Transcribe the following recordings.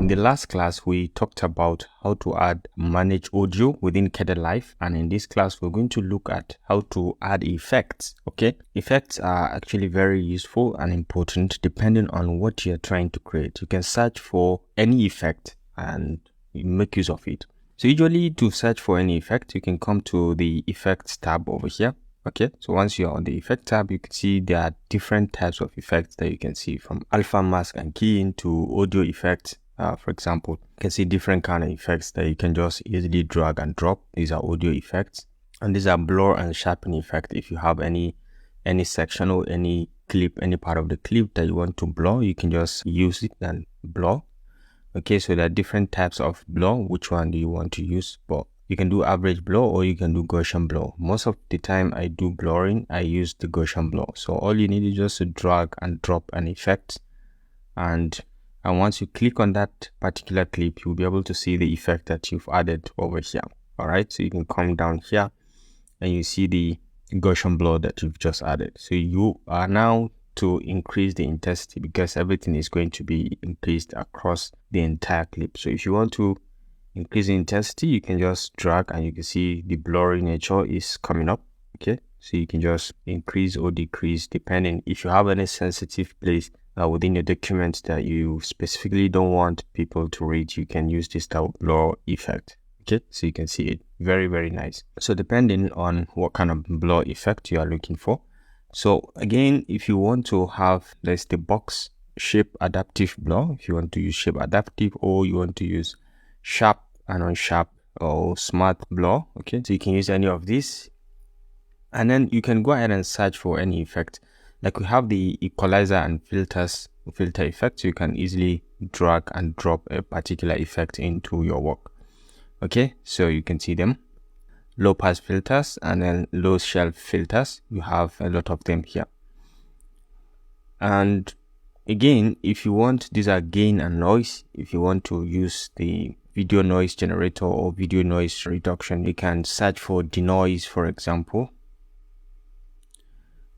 In the last class, we talked about how to add manage audio within Live, and in this class, we're going to look at how to add effects. Okay, effects are actually very useful and important depending on what you're trying to create. You can search for any effect and make use of it. So usually to search for any effect, you can come to the effects tab over here. Okay, so once you're on the effect tab, you can see there are different types of effects that you can see, from alpha mask and keying to audio effects. For example, you can see different kind of effects that you can just easily drag and drop. These are audio effects, and these are blur and sharpen effect. If you have any section or any clip, any part of the clip that you want to blur, you can just use it and blur. Okay, so there are different types of blur. Which one do you want to use? But you can do average blur or you can do Gaussian blur. Most of the time I do blurring, I use the Gaussian blur. So all you need is just to drag and drop an effect, and once you click on that particular clip, you'll be able to see the effect that you've added over here. All right, so you can come down here and you see the Gaussian blur that you've just added. So you are now to increase the intensity, because everything is going to be increased across the entire clip. So if you want to increase the intensity, you can just drag and you can see the blurry nature is coming up. Okay, so you can just increase or decrease depending. If you have any sensitive place within your document that you specifically don't want people to read, you can use this type of blur effect. Okay, so you can see it very, very nice. So depending on what kind of blur effect you are looking for. So again, if you want to have, there's the box shape adaptive blur. If you want to use shape adaptive, or you want to use sharp and unsharp or smart blur, okay, so you can use any of these, and then you can go ahead and search for any effect. Like we have the equalizer and filter effects. You can easily drag and drop a particular effect into your work. Okay, so you can see them. Low pass filters and then low shelf filters. You have a lot of them here. And again, if you want, these are gain and noise. If you want to use the video noise generator or video noise reduction, you can search for denoise, for example.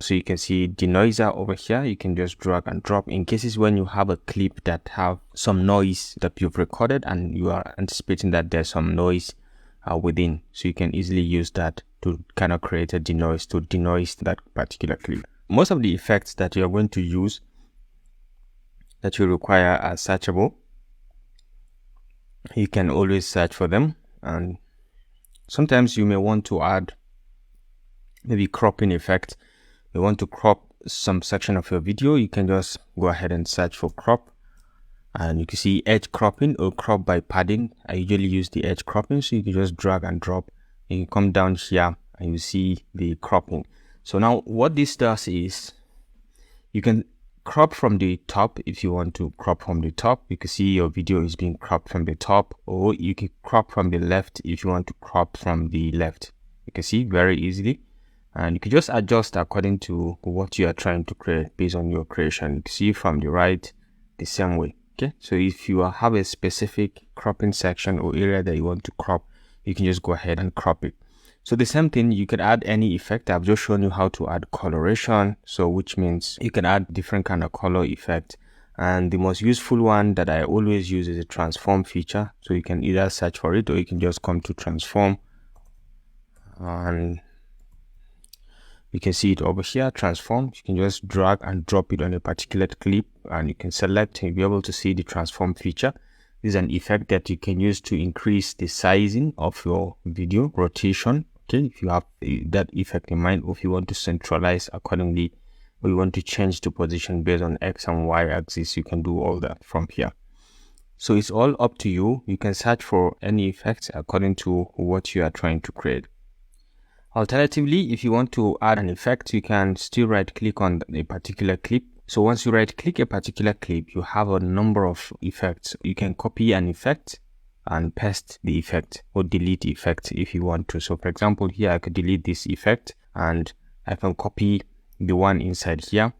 So you can see denoiser over here. You can just drag and drop in cases when you have a clip that have some noise that you've recorded and you are anticipating that there's some noise within. So you can easily use that to kind of create a denoise, to denoise that particular clip. Most of the effects that you're going to use that you require are searchable. You can always search for them, and sometimes you may want to add maybe cropping effect. You want to crop some section of your video, you can just go ahead and search for crop, and you can see edge cropping or crop by padding. I usually use the edge cropping, so you can just drag and drop. You can come down here and you see the cropping. So now what this does is you can crop from the top. If you want to crop from the top, you can see your video is being cropped from the top, or you can crop from the left if you want to crop from the left. You can see very easily. And you can just adjust according to what you are trying to create based on your creation. You can see from the right the same way. Okay, so if you have a specific cropping section or area that you want to crop, you can just go ahead and crop it. So the same thing, you can add any effect. I've just shown you how to add coloration, so which means you can add different kind of color effect. And the most useful one that I always use is a transform feature. So you can either search for it or you can just come to transform, and you can see it over here, transform. You can just drag and drop it on a particular clip and you can select and you'll be able to see the transform feature. This is an effect that you can use to increase the sizing of your video, rotation. Okay, if you have that effect in mind, or if you want to centralize accordingly, or you want to change the position based on X and Y axis, you can do all that from here. So it's all up to you. You can search for any effects according to what you are trying to create. Alternatively, if you want to add an effect, you can still right click on a particular clip. So once you right click a particular clip, you have a number of effects. You can copy an effect and paste the effect, or delete the effect if you want to. So for example, here I could delete this effect and I can copy the one inside here.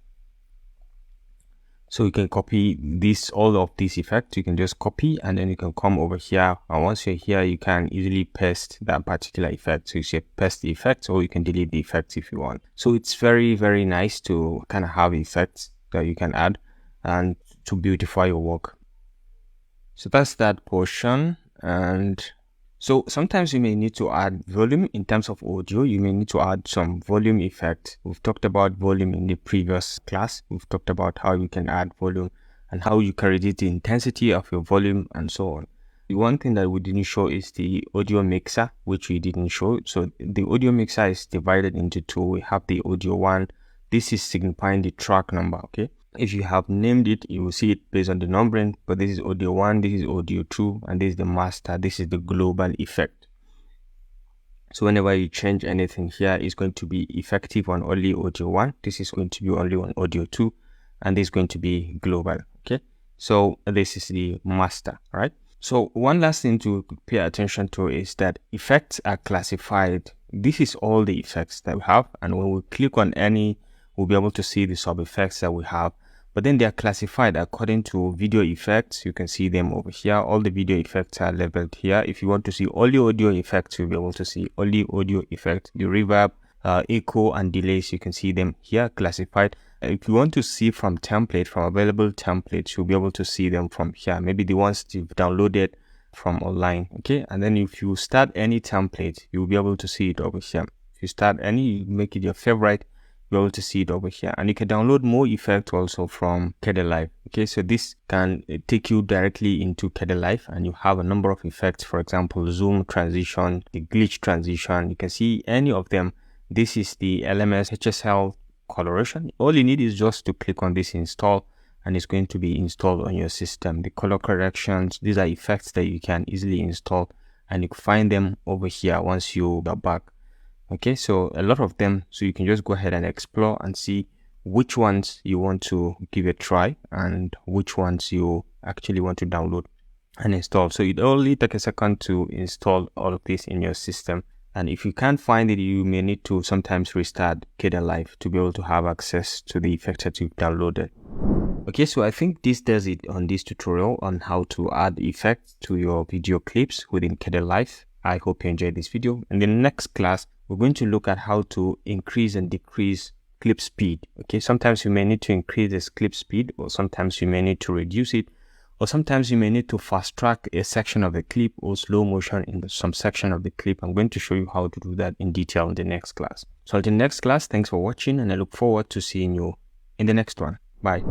So you can copy this, all of these effects, you can just copy and then you can come over here. And once you're here, you can easily paste that particular effect. So you say paste the effect, or you can delete the effects if you want. So it's very, very nice to kind of have effects that you can add and to beautify your work. So that's that portion. And so sometimes you may need to add volume in terms of audio. You may need to add some volume effect. We've talked about volume in the previous class. We've talked about how you can add volume and how you can reduce the intensity of your volume and so on. The one thing that we didn't show is the audio mixer, which we didn't show. So the audio mixer is divided into two. We have the audio one. This is signifying the track number, okay? If you have named it, you will see it based on the numbering, but this is audio 1, this is audio 2, and this is the master, this is the global effect. So whenever you change anything here, it's going to be effective on only audio 1, this is going to be only on audio 2, and this is going to be global, okay? So this is the master, right? So one last thing to pay attention to is that effects are classified. This is all the effects that we have, and when we click on any, we'll be able to see the sub effects that we have, but then they are classified according to video effects. You can see them over here. All the video effects are labeled here. If you want to see all the audio effects, you'll be able to see all the audio effects, the reverb, echo and delays. You can see them here classified. If you want to see from available templates, you'll be able to see them from here. Maybe the ones you've downloaded from online, okay? And then if you start any template, you'll be able to see it over here. If you start any, you make it your favorite, you're able to see it over here. And you can download more effects also from Kederlife, okay? So this can take you directly into Kederlife, and you have a number of effects, for example, zoom transition, the glitch transition. You can see any of them. This is the LMS HSL coloration. All you need is just to click on this install, and it's going to be installed on your system. The color corrections, these are effects that you can easily install, and you can find them over here once you are back. Okay, so a lot of them, so you can just go ahead and explore and see which ones you want to give a try and which ones you actually want to download and install. So it only takes a second to install all of this in your system. And if you can't find it, you may need to sometimes restart Kederlife to be able to have access to the effects that you've downloaded. Okay, so I think this does it on this tutorial on how to add effects to your video clips within Kederlife. I hope you enjoyed this video. In the next class, we're going to look at how to increase and decrease clip speed. Okay, sometimes you may need to increase this clip speed, or sometimes you may need to reduce it, or sometimes you may need to fast track a section of the clip or slow motion in some section of the clip. I'm going to show you how to do that in detail in the next class. So until the next class, thanks for watching, and I look forward to seeing you in the next one. Bye.